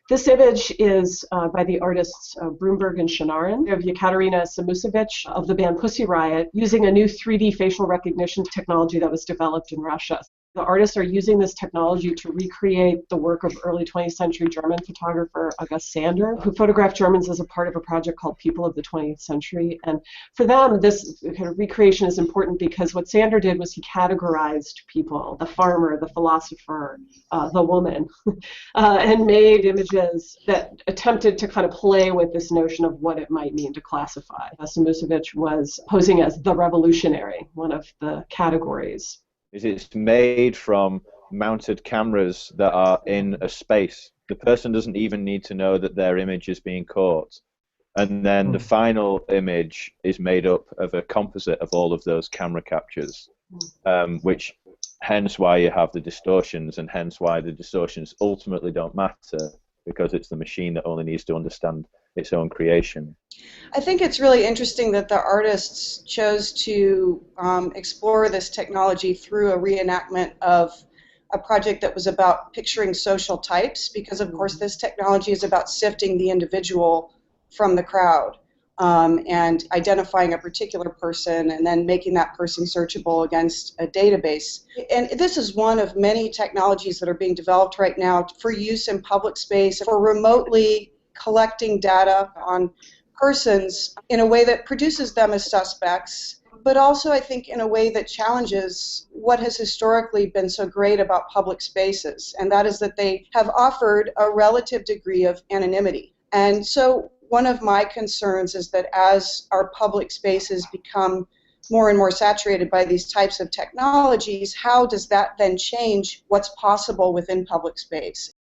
This image is by the artists Broomberg and Chanarin of Yekaterina Samutsevich of the band Pussy Riot using a new 3D facial recognition technology that was developed in Russia. The artists are using this technology to recreate the work of early 20th century German photographer August Sander, who photographed Germans as a part of a project called People of the 20th Century. And for them, this kind of recreation is important because what Sander did was he categorized people, the farmer, the philosopher, the woman, and made images that attempted to kind of play with this notion of what it might mean to classify. Samutsevich was posing as the revolutionary, one of the categories. It's made from mounted cameras that are in a space. The person doesn't even need to know that their image is being caught. And then the final image is made up of a composite of all of those camera captures, which hence why you have the distortions, and hence why the distortions ultimately don't matter, because it's the machine that only needs to understand its own creation. I think it's really interesting that the artists chose to explore this technology through a reenactment of a project that was about picturing social types, because of course this technology is about sifting the individual from the crowd and identifying a particular person and then making that person searchable against a database. And this is one of many technologies that are being developed right now for use in public space, for remotely collecting data on persons in a way that produces them as suspects, but also I think in a way that challenges what has historically been so great about public spaces, and that is that they have offered a relative degree of anonymity. And so one of my concerns is that as our public spaces become more and more saturated by these types of technologies, how does that then change what's possible within public space?